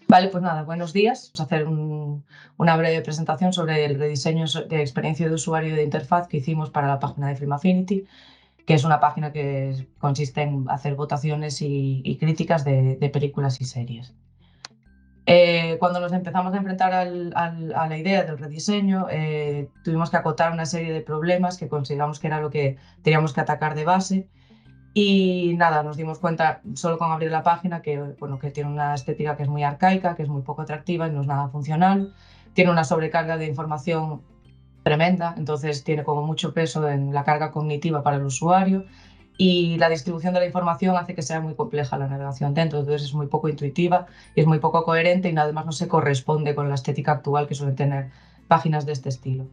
Vale, pues nada, buenos días. Vamos a hacer una breve presentación sobre el rediseño de experiencia de usuario y de interfaz que hicimos para la página de Film Affinity, que es una página que consiste en hacer votaciones y críticas de películas y series. Cuando nos empezamos a enfrentar a la idea del rediseño, tuvimos que acotar una serie de problemas que consideramos que era lo que teníamos que atacar de base. Y nada, nos dimos cuenta solo con abrir la página que, bueno, que tiene una estética que es muy arcaica, que es muy poco atractiva y no es nada funcional. Tiene una sobrecarga de información tremenda, entonces tiene como mucho peso en la carga cognitiva para el usuario y la distribución de la información hace que sea muy compleja la navegación dentro, entonces es muy poco intuitiva y es muy poco coherente y además no se corresponde con la estética actual que suelen tener páginas de este estilo.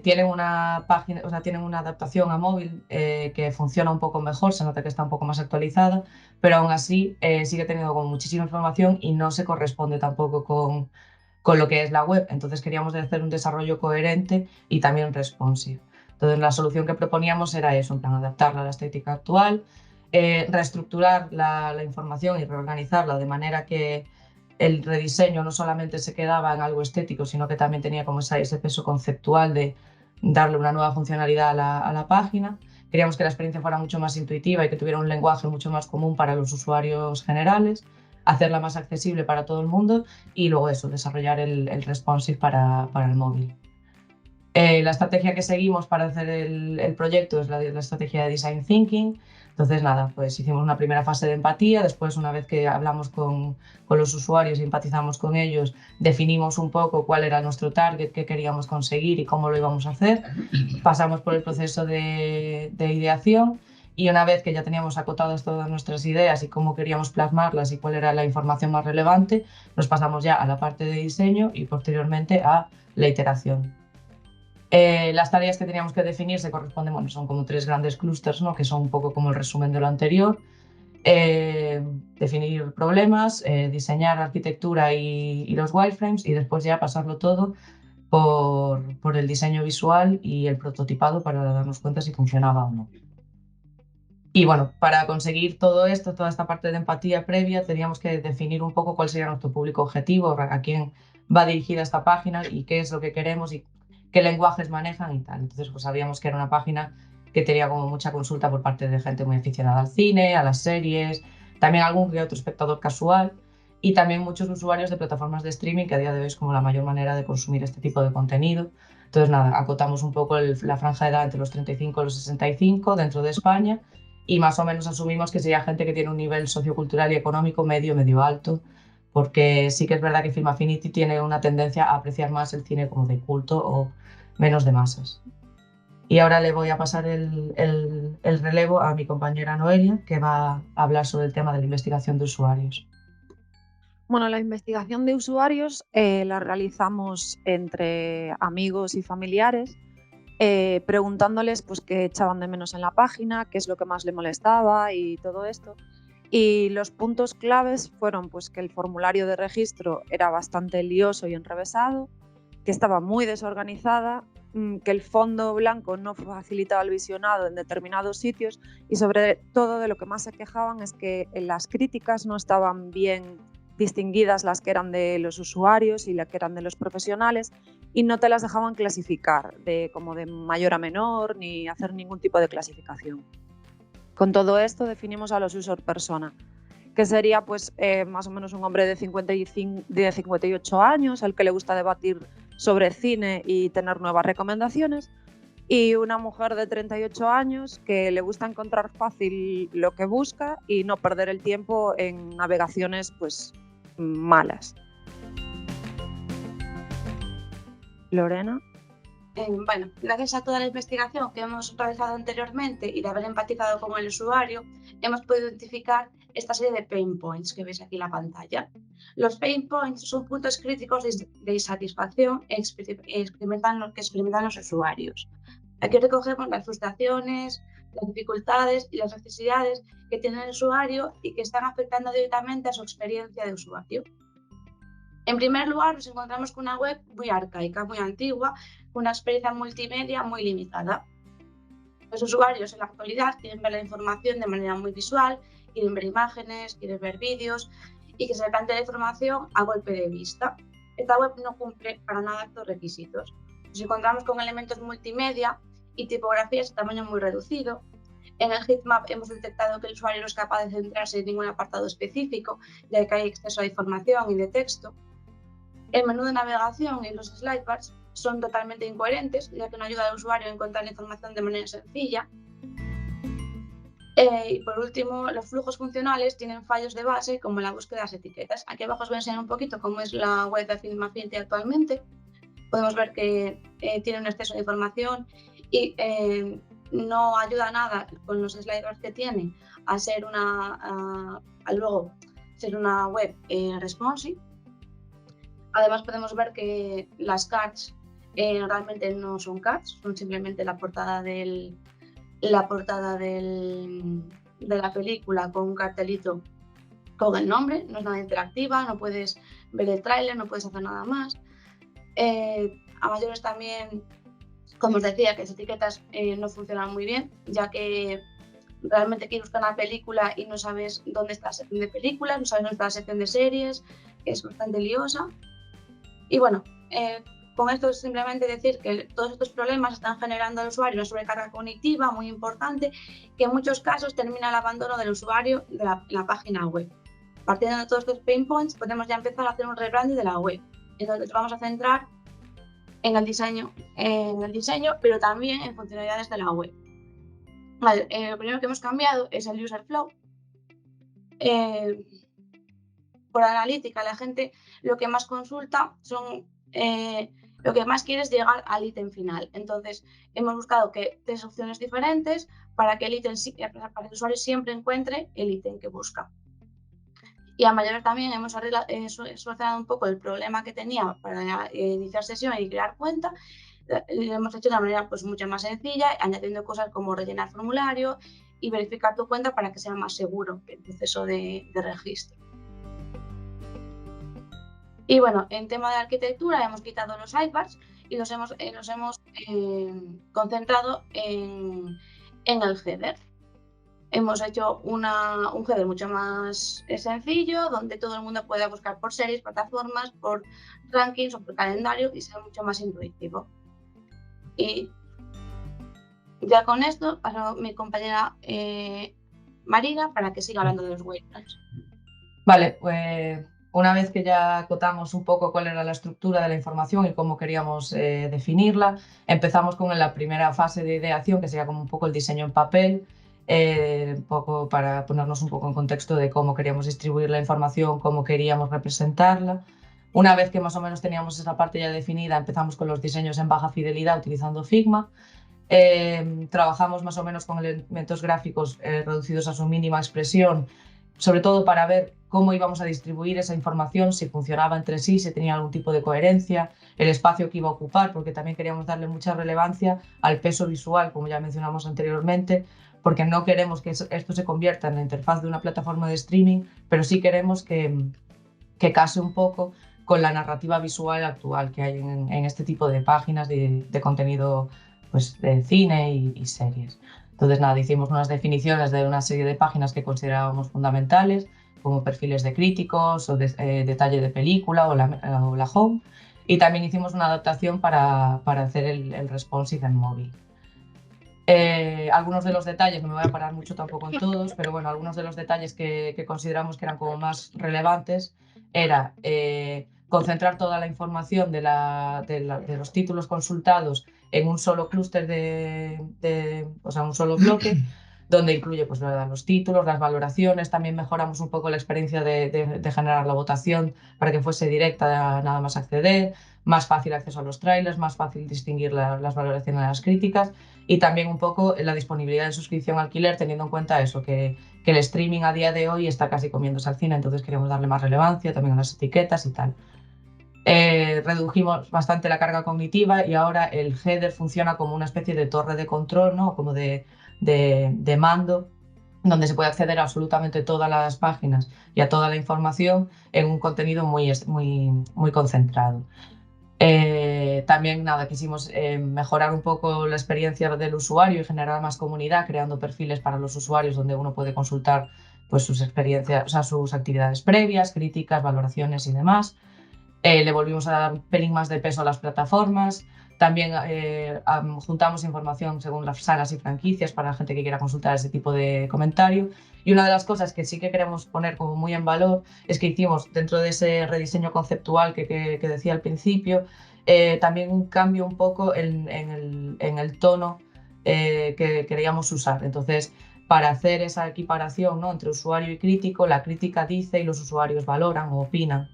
Tienen una página, o sea, tienen una adaptación a móvil que funciona un poco mejor, se nota que está un poco más actualizada, pero aún así sigue teniendo como muchísima información y no se corresponde tampoco con lo que es la web. Entonces queríamos hacer un desarrollo coherente y también responsive. Entonces la solución que proponíamos era eso, en plan adaptarla a la estética actual, reestructurar la información y reorganizarla de manera que el rediseño no solamente se quedaba en algo estético, sino que también tenía como ese peso conceptual de darle una nueva funcionalidad a la página. Queríamos que la experiencia fuera mucho más intuitiva y que tuviera un lenguaje mucho más común para los usuarios generales, hacerla más accesible para todo el mundo y luego eso, desarrollar el responsive para el móvil. La estrategia que seguimos para hacer el proyecto es la estrategia de Design Thinking. Entonces, nada, pues hicimos una primera fase de empatía, después una vez que hablamos con los usuarios y empatizamos con ellos, definimos un poco cuál era nuestro target, qué queríamos conseguir y cómo lo íbamos a hacer. Pasamos por el proceso de ideación y una vez que ya teníamos acotadas todas nuestras ideas y cómo queríamos plasmarlas y cuál era la información más relevante, nos pasamos ya a la parte de diseño y posteriormente a la iteración. Las tareas que teníamos que definir se corresponden, bueno, son como tres grandes clústeres, ¿no? Que son un poco como el resumen de lo anterior. Definir problemas, diseñar arquitectura y los wireframes y después ya pasarlo todo por el diseño visual y el prototipado para darnos cuenta si funcionaba o no. Y bueno, para conseguir todo esto, toda esta parte de empatía previa, teníamos que definir un poco cuál sería nuestro público objetivo, a quién va dirigida esta página y qué es lo que queremos y qué lenguajes manejan y tal. Entonces, pues sabíamos que era una página que tenía como mucha consulta por parte de gente muy aficionada al cine, a las series, también algún que otro espectador casual y también muchos usuarios de plataformas de streaming, que a día de hoy es como la mayor manera de consumir este tipo de contenido. Entonces, nada, acotamos un poco la franja de edad entre los 35 y los 65 dentro de España y más o menos asumimos que sería gente que tiene un nivel sociocultural y económico medio, medio alto, porque sí que es verdad que Film Affinity tiene una tendencia a apreciar más el cine como de culto o menos de masas. Y ahora le voy a pasar el relevo a mi compañera Noelia, que va a hablar sobre el tema de la investigación de usuarios. Bueno, la investigación de usuarios la realizamos entre amigos y familiares, preguntándoles pues, qué echaban de menos en la página, qué es lo que más le molestaba y todo esto. Y los puntos claves fueron pues, que el formulario de registro era bastante lioso y enrevesado, que estaba muy desorganizada, que el fondo blanco no facilitaba el visionado en determinados sitios y sobre todo de lo que más se quejaban es que en las críticas no estaban bien distinguidas las que eran de los usuarios y las que eran de los profesionales y no te las dejaban clasificar como de mayor a menor ni hacer ningún tipo de clasificación. Con todo esto definimos a los user persona, que sería pues más o menos un hombre de 58 años al que le gusta debatir sobre cine y tener nuevas recomendaciones, y una mujer de 38 años que le gusta encontrar fácil lo que busca y no perder el tiempo en navegaciones pues malas. Lorena. Bueno, gracias a toda la investigación que hemos realizado anteriormente y de haber empatizado con el usuario, hemos podido identificar esta serie de pain points que veis aquí en la pantalla. Los pain points son puntos críticos de insatisfacción que experimentan los usuarios. Aquí recogemos las frustraciones, las dificultades y las necesidades que tiene el usuario y que están afectando directamente a su experiencia de usuario. En primer lugar, nos encontramos con una web muy arcaica, muy antigua, con una experiencia multimedia muy limitada. Los usuarios en la actualidad quieren ver la información de manera muy visual, quieren ver imágenes, quieren ver vídeos y que se plantee la información a golpe de vista. Esta web no cumple para nada estos requisitos. Nos encontramos con elementos multimedia y tipografías de tamaño muy reducido. En el heatmap hemos detectado que el usuario no es capaz de centrarse en ningún apartado específico, ya que hay exceso de información y de texto. El menú de navegación y los slidebars son totalmente incoherentes, ya que no ayuda al usuario a encontrar la información de manera sencilla. Y por último, los flujos funcionales tienen fallos de base, como la búsqueda de las etiquetas. Aquí abajo os voy a enseñar un poquito cómo es la web de Film Affinity actualmente. Podemos ver que tiene un exceso de información y no ayuda nada con los sliders que tiene a ser luego ser una web responsive. Además podemos ver que las cards realmente no son cards, son simplemente la portada de la película con un cartelito con el nombre, no es nada interactiva, no puedes ver el tráiler, no puedes hacer nada más. A mayores también, como os decía, que las etiquetas no funcionan muy bien, ya que realmente quieres buscar una película y no sabes dónde está la sección de películas, no sabes dónde está la sección de series, es bastante liosa. Y bueno, con esto es simplemente decir que todos estos problemas están generando al usuario una sobrecarga cognitiva muy importante, que en muchos casos termina el abandono del usuario de la página web. Partiendo de todos estos pain points, podemos ya empezar a hacer un rebranding de la web, en donde nos vamos a centrar en el diseño, pero también en funcionalidades de la web. Vale, lo primero que hemos cambiado es el user flow. Por analítica, la gente lo que más consulta son, lo que más quiere es llegar al ítem final. Entonces, hemos buscado 3 opciones diferentes para que para el usuario siempre encuentre el ítem que busca. Y a mayores también hemos solucionado un poco el problema que tenía para iniciar sesión y crear cuenta. Lo hemos hecho de una manera pues mucho más sencilla, añadiendo cosas como rellenar formulario y verificar tu cuenta para que sea más seguro el proceso de registro. Y bueno, en tema de arquitectura hemos quitado los sidebars y los hemos concentrado en el header. Hemos hecho un header mucho más sencillo, donde todo el mundo pueda buscar por series, plataformas, por rankings o por calendario y sea mucho más intuitivo. Y ya con esto paso a mi compañera Marina para que siga hablando de los webinars. Vale, pues una vez que ya acotamos un poco cuál era la estructura de la información y cómo queríamos definirla, empezamos con la primera fase de ideación, que sería como un poco el diseño en papel, un poco para ponernos un poco en contexto de cómo queríamos distribuir la información, cómo queríamos representarla. Una vez que más o menos teníamos esa parte ya definida, empezamos con los diseños en baja fidelidad utilizando Figma. Trabajamos más o menos con elementos gráficos reducidos a su mínima expresión, sobre todo para ver cómo íbamos a distribuir esa información, si funcionaba entre sí, si tenía algún tipo de coherencia, el espacio que iba a ocupar, porque también queríamos darle mucha relevancia al peso visual, como ya mencionamos anteriormente, porque no queremos que esto se convierta en la interfaz de una plataforma de streaming, pero sí queremos que case un poco con la narrativa visual actual que hay en este tipo de páginas de contenido pues, de cine y series. Entonces, nada, hicimos unas definiciones de una serie de páginas que considerábamos fundamentales, como perfiles de críticos o detalle de película o la home. Y también hicimos una adaptación para hacer el responsive en móvil. Algunos de los detalles, no me voy a parar mucho tampoco en todos, pero bueno, algunos de los detalles que consideramos que eran como más relevantes era concentrar toda la información de los títulos consultados en un solo clúster o sea, un solo bloque, donde incluye pues, los títulos, las valoraciones. También mejoramos un poco la experiencia de generar la votación para que fuese directa, nada más acceder, más fácil acceso a los trailers, más fácil distinguir las valoraciones de las críticas y también un poco la disponibilidad de suscripción alquiler, teniendo en cuenta eso, que el streaming a día de hoy está casi comiéndose al cine, entonces queremos darle más relevancia también a las etiquetas y tal. Redujimos bastante la carga cognitiva y ahora el header funciona como una especie de torre de control, ¿no? Como de mando, donde se puede acceder a absolutamente todas las páginas y a toda la información en un contenido muy concentrado. También quisimos mejorar un poco la experiencia del usuario y generar más comunidad, creando perfiles para los usuarios donde uno puede consultar pues, sus experiencias, o sea, sus actividades previas, críticas, valoraciones y demás. Le volvimos a dar un pelín más de peso a las plataformas. También juntamos información según las sagas y franquicias para la gente que quiera consultar ese tipo de comentario. Y una de las cosas que sí que queremos poner como muy en valor es que hicimos dentro de ese rediseño conceptual que decía al principio, también un cambio un poco en el tono que queríamos usar. Entonces, para hacer esa equiparación, ¿no?, entre usuario y crítico, la crítica dice y los usuarios valoran o opinan.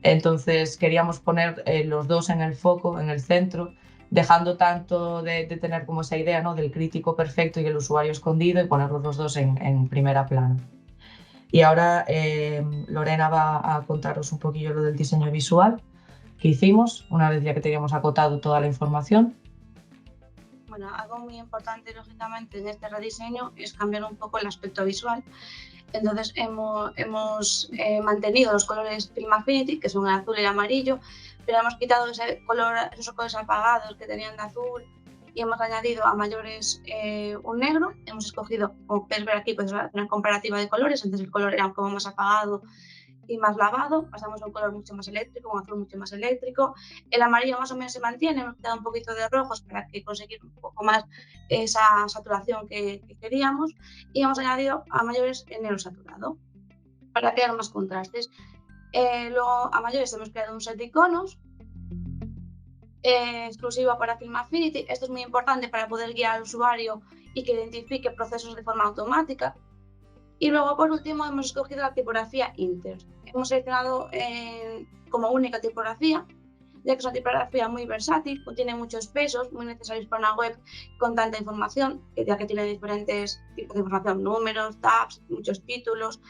Entonces queríamos poner los dos en el foco, en el centro, dejando tanto de tener como esa idea, ¿no?, del crítico perfecto y el usuario escondido, y ponerlos los dos en primera plana. Y ahora Lorena va a contaros un poquillo lo del diseño visual que hicimos, una vez ya que teníamos acotado toda la información. Bueno, algo muy importante, lógicamente, en este rediseño es cambiar un poco el aspecto visual. Entonces hemos mantenido los colores Film Affinity, que son el azul y el amarillo, pero hemos quitado esos colores apagados que tenían de azul y hemos añadido a mayores un negro. Hemos escogido, como puedes ver aquí, pues una comparativa de colores. Antes el color era como más apagado y más lavado, pasamos a un color mucho más eléctrico, un azul mucho más eléctrico. El amarillo más o menos se mantiene, hemos quitado un poquito de rojos para conseguir un poco más esa saturación que queríamos, y hemos añadido a mayores el negro saturado para crear más contrastes. Luego a mayores hemos creado un set de iconos exclusivo para Film Affinity. Esto es muy importante para poder guiar al usuario y que identifique procesos de forma automática. Y luego, por último, hemos escogido la tipografía Inter. Hemos seleccionado como única tipografía, ya que es una tipografía muy versátil, contiene muchos pesos, muy necesarios para una web con tanta información, ya que tiene diferentes tipos de información, números, tabs, muchos títulos,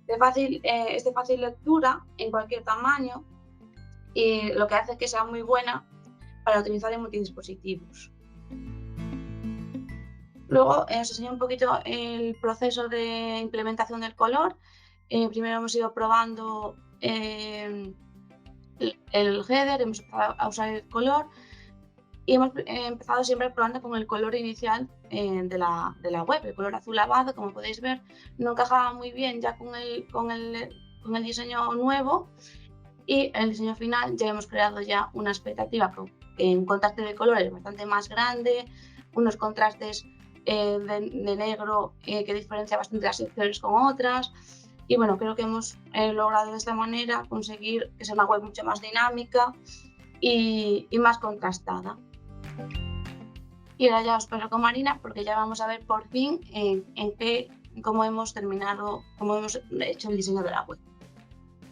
es de fácil lectura en cualquier tamaño, y lo que hace que sea muy buena para utilizar en multidispositivos. Luego os enseño un poquito el proceso de implementación del color. Primero hemos ido probando el header, hemos empezado a usar el color y hemos empezado siempre probando con el color inicial de la web. El color azul lavado, como podéis ver, no encajaba muy bien ya con el diseño nuevo, y en el diseño final ya hemos creado ya una expectativa en un contraste de colores bastante más grande, unos contrastes de negro que diferencia bastante las secciones con otras. Y bueno, creo que hemos logrado de esta manera conseguir que sea una web mucho más dinámica y más contrastada. Y ahora ya os paso con Marina, porque ya vamos a ver por fin cómo hemos hecho el diseño de la web.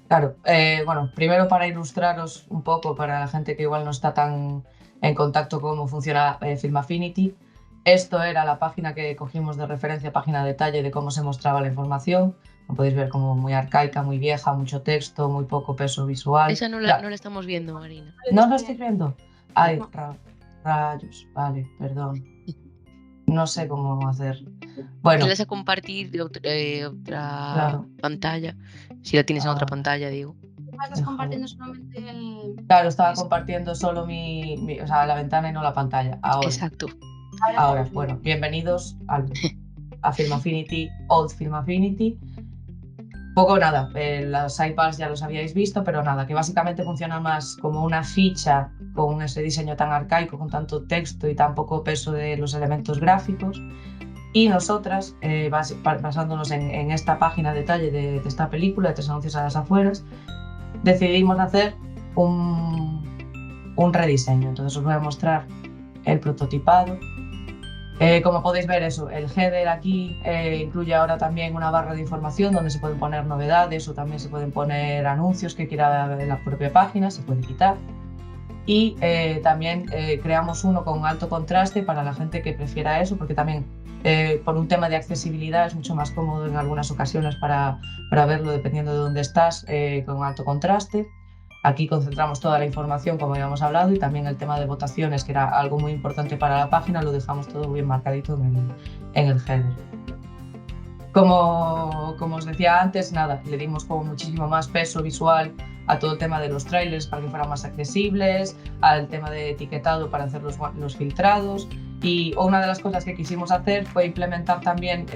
Claro, bueno, primero para ilustraros un poco para la gente que igual no está tan en contacto con cómo funciona Film Affinity. Esto era la página que cogimos de referencia, página de detalle de cómo se mostraba la información. Como podéis ver, como muy arcaica, muy vieja, mucho texto, muy poco peso visual. Esa no la estamos viendo, Marina. ¿No la estáis viendo? Ay, rayos, vale, perdón. No sé cómo hacer. Bueno. ¿Quieres compartir de otra pantalla? Si la tienes en otra pantalla, digo. ¿Estás compartiendo solamente el...? Claro, estaba compartiendo solo o sea, la ventana y no la pantalla. Ahora. Exacto. Ahora, bueno, bienvenidos a Film Affinity, Old Film Affinity. Poco nada, las sidebars ya los habíais visto, pero nada, que básicamente funciona más como una ficha con ese diseño tan arcaico, con tanto texto y tan poco peso de los elementos gráficos. Y nosotras, basándonos en esta página de detalle de esta película, de 3 anuncios a las afueras, decidimos hacer un rediseño. Entonces os voy a mostrar el prototipado. Como podéis ver, eso, el header aquí incluye ahora también una barra de información donde se pueden poner novedades o también se pueden poner anuncios que quiera ver en la propia página, se puede quitar. Y también creamos uno con alto contraste para la gente que prefiera eso, porque también por un tema de accesibilidad es mucho más cómodo en algunas ocasiones para verlo dependiendo de dónde estás, con alto contraste. Aquí concentramos toda la información, como habíamos hablado, y también el tema de votaciones, que era algo muy importante para la página, lo dejamos todo bien marcadito en el header. Como os decía antes, nada, le dimos como muchísimo más peso visual a todo el tema de los trailers para que fueran más accesibles, al tema de etiquetado para hacer los filtrados, y una de las cosas que quisimos hacer fue implementar también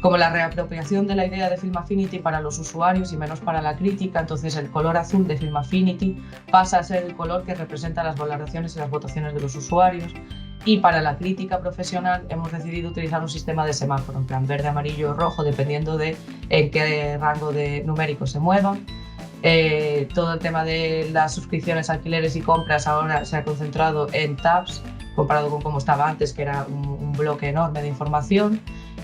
como la reapropiación de la idea de Film Affinity para los usuarios y menos para la crítica. Entonces el color azul de Film Affinity pasa a ser el color que representa las valoraciones y las votaciones de los usuarios. Y para la crítica profesional hemos decidido utilizar un sistema de semáforo, en plan verde, amarillo o rojo, dependiendo de en qué rango de numérico se muevan. Todo el tema de las suscripciones, alquileres y compras ahora se ha concentrado en tabs, comparado con como estaba antes, que era un bloque enorme de información.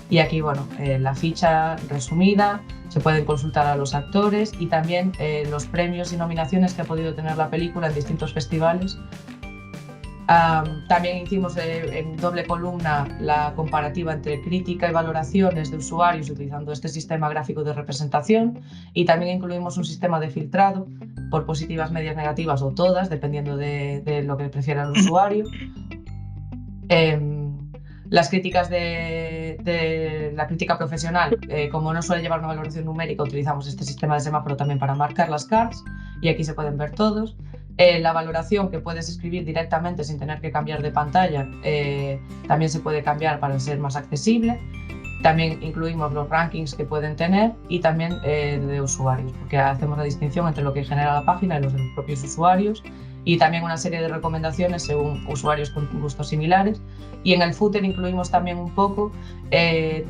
Y aquí, bueno, la ficha resumida, se pueden consultar a los actores y también los premios y nominaciones que ha podido tener la película en distintos festivales. También hicimos en doble columna la comparativa entre crítica y valoraciones de usuarios utilizando este sistema gráfico de representación, y también incluimos un sistema de filtrado por positivas, medias, negativas o todas, dependiendo de lo que prefiera el usuario. Las críticas de la crítica profesional, como no suele llevar una valoración numérica, utilizamos este sistema de semáforo también para marcar las cards, y aquí se pueden ver todos. La valoración, que puedes escribir directamente sin tener que cambiar de pantalla, también se puede cambiar para ser más accesible. También incluimos los rankings que pueden tener y también de usuarios, porque hacemos la distinción entre lo que genera la página y los de los propios usuarios, y también una serie de recomendaciones según usuarios con gustos similares. Y en el footer incluimos también un poco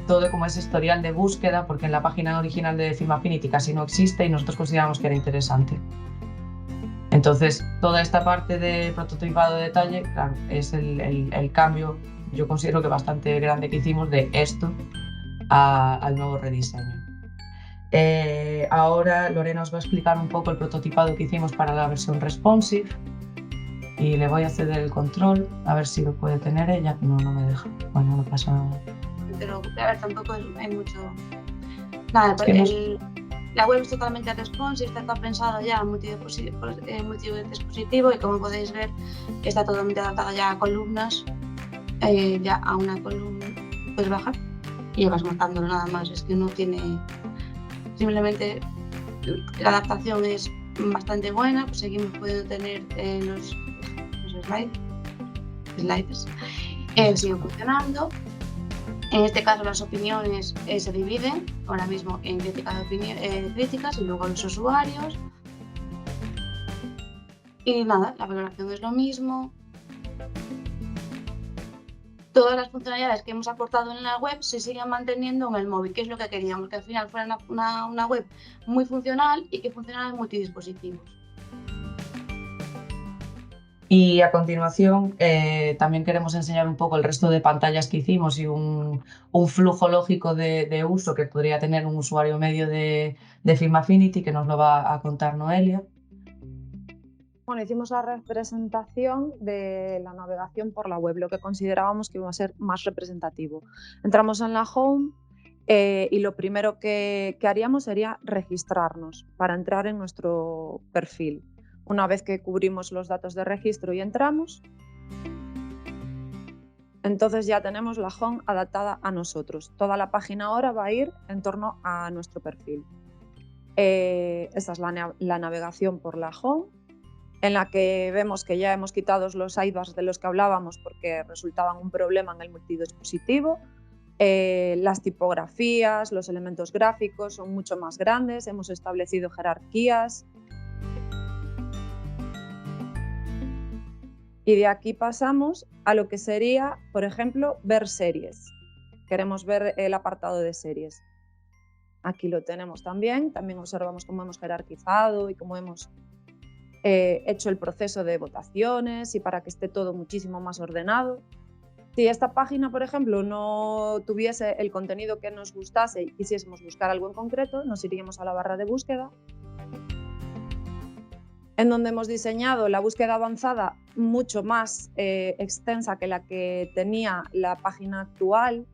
todo como ese historial de búsqueda, porque en la página original de Film Affinity casi no existe y nosotros consideramos que era interesante. Entonces, toda esta parte de prototipado de detalle, claro, es el cambio, yo considero que bastante grande, que hicimos de esto al nuevo rediseño. Ahora Lorena os va a explicar un poco el prototipado que hicimos para la versión responsive, y le voy a ceder el control, a ver si lo puede tener ella. No me deja. Bueno, no pasa nada. Pero a ver, tampoco hay mucho... Nada, la web es totalmente responsive, está todo pensado ya multidispositivo, y como podéis ver está totalmente adaptado ya a columnas, ya a una columna puedes bajar y vas marcándolo nada más. Es que no tiene... Simplemente la adaptación es bastante buena, pues seguimos pudiendo tener los slides, siguen funcionando. En este caso las opiniones se dividen ahora mismo en críticas y luego los usuarios. Y nada, la valoración es lo mismo. Todas las funcionalidades que hemos aportado en la web se siguen manteniendo en el móvil, que es lo que queríamos, que al final fuera una web muy funcional y que funcionara en multidispositivos. Y a continuación también queremos enseñar un poco el resto de pantallas que hicimos y un flujo lógico de uso que podría tener un usuario medio de Film Affinity, que nos lo va a contar Noelia. Bueno, hicimos la representación de la navegación por la web, lo que considerábamos que iba a ser más representativo. Entramos en la home y lo primero que haríamos sería registrarnos para entrar en nuestro perfil. Una vez que cubrimos los datos de registro y entramos, entonces ya tenemos la home adaptada a nosotros. Toda la página ahora va a ir en torno a nuestro perfil. Esta es la navegación por la home, en la que vemos que ya hemos quitado los sidebars de los que hablábamos porque resultaban un problema en el multidispositivo. Las tipografías, los elementos gráficos son mucho más grandes, hemos establecido jerarquías. Y de aquí pasamos a lo que sería, por ejemplo, ver series. Queremos ver el apartado de series. Aquí lo tenemos también observamos cómo hemos jerarquizado y cómo hemos hecho el proceso de votaciones y para que esté todo muchísimo más ordenado. Si esta página, por ejemplo, no tuviese el contenido que nos gustase y quisiésemos buscar algo en concreto, nos iríamos a la barra de búsqueda, en donde hemos diseñado la búsqueda avanzada mucho más extensa que la que tenía la página actual,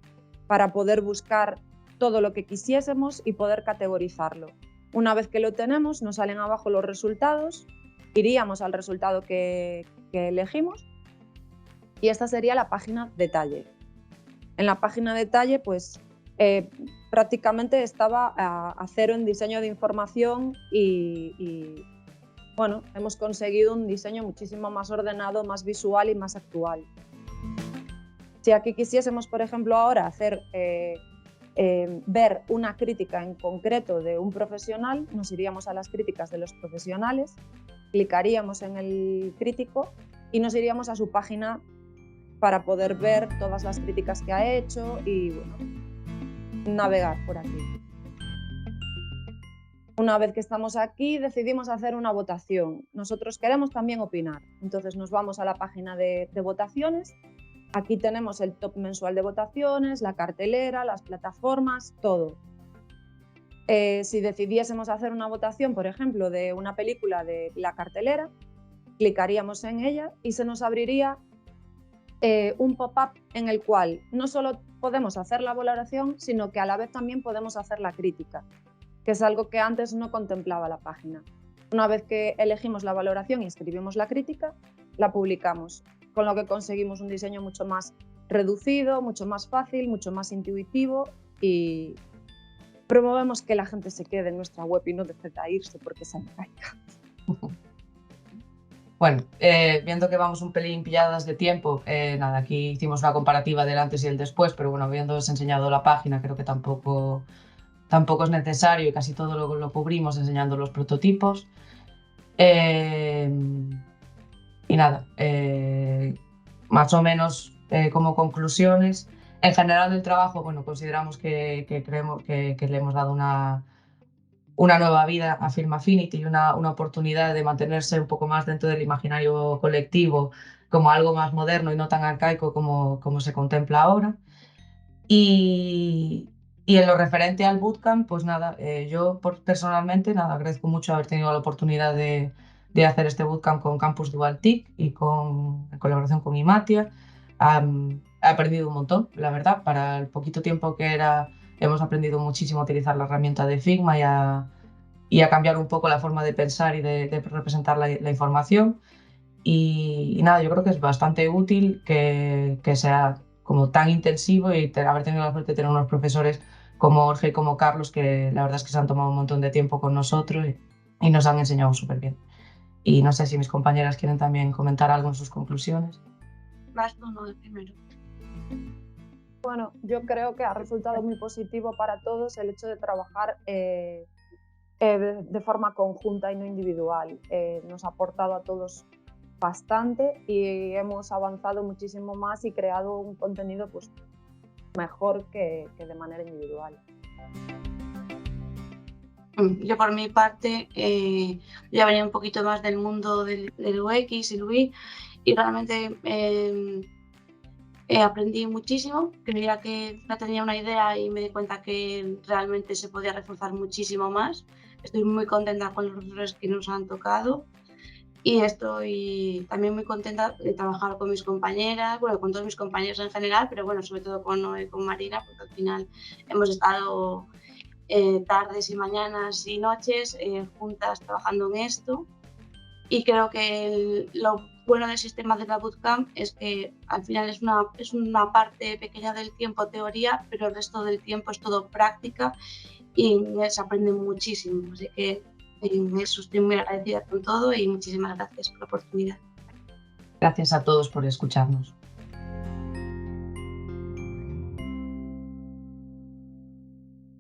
para poder buscar todo lo que quisiésemos y poder categorizarlo. Una vez que lo tenemos, nos salen abajo los resultados, iríamos al resultado que elegimos, y esta sería la página detalle. En la página detalle, pues prácticamente estaba a cero en diseño de información y bueno, hemos conseguido un diseño muchísimo más ordenado, más visual y más actual. Si aquí quisiésemos, por ejemplo, ahora hacer ver una crítica en concreto de un profesional, nos iríamos a las críticas de los profesionales, clicaríamos en el crítico y nos iríamos a su página para poder ver todas las críticas que ha hecho y bueno, navegar por aquí. Una vez que estamos aquí, decidimos hacer una votación. Nosotros queremos también opinar, entonces nos vamos a la página de votaciones. Aquí tenemos el top mensual de votaciones, la cartelera, las plataformas, todo. Si decidiésemos hacer una votación, por ejemplo, de una película de la cartelera, clicaríamos en ella y se nos abriría un pop-up en el cual no solo podemos hacer la valoración, sino que a la vez también podemos hacer la crítica, que es algo que antes no contemplaba la página. Una vez que elegimos la valoración y escribimos la crítica, la publicamos, con lo que conseguimos un diseño mucho más reducido, mucho más fácil, mucho más intuitivo y promovemos que la gente se quede en nuestra web y no decida irse porque se caiga. Bueno, viendo que vamos un pelín pilladas de tiempo, nada, aquí hicimos una comparativa del antes y el después, pero bueno, habiéndoos enseñado la página, creo que tampoco es necesario y casi todo lo cubrimos enseñando los prototipos. Y nada, más o menos como conclusiones, en general del trabajo, bueno, consideramos que creemos que le hemos dado una nueva vida a Film Affinity y una oportunidad de mantenerse un poco más dentro del imaginario colectivo como algo más moderno y no tan arcaico como se contempla ahora. Y en lo referente al bootcamp, pues nada, yo personalmente nada, agradezco mucho haber tenido la oportunidad de hacer este bootcamp con Campus Dual TIC y en colaboración con Imatia. He aprendido un montón, la verdad, para el poquito tiempo que era, hemos aprendido muchísimo a utilizar la herramienta de Figma y a cambiar un poco la forma de pensar y de representar la información. Y nada, yo creo que es bastante útil que sea como tan intensivo y haber tenido la suerte de tener unos profesores como Jorge y como Carlos, que la verdad es que se han tomado un montón de tiempo con nosotros y nos han enseñado súper bien. Y no sé si mis compañeras quieren también comentar algo en sus conclusiones. Vas tú, no, el primero. Bueno, yo creo que ha resultado muy positivo para todos el hecho de trabajar de forma conjunta y no individual. Nos ha aportado a todos bastante y hemos avanzado muchísimo más y creado un contenido pues, mejor que de manera individual. Yo por mi parte ya venía un poquito más del mundo del UX y el UI y realmente aprendí muchísimo. Creía que ya tenía una idea y me di cuenta que realmente se podía reforzar muchísimo más. Estoy muy contenta con los profesores que nos han tocado y estoy también muy contenta de trabajar con mis compañeras, bueno, con todos mis compañeros en general, pero bueno, sobre todo con Marina, porque al final hemos estado tardes y mañanas y noches juntas trabajando en esto. Y creo que lo bueno del sistema de la bootcamp es que al final es una parte pequeña del tiempo teoría, pero el resto del tiempo es todo práctica y se aprende muchísimo. Así que eso estoy muy agradecida con todo y muchísimas gracias por la oportunidad. Gracias a todos por escucharnos.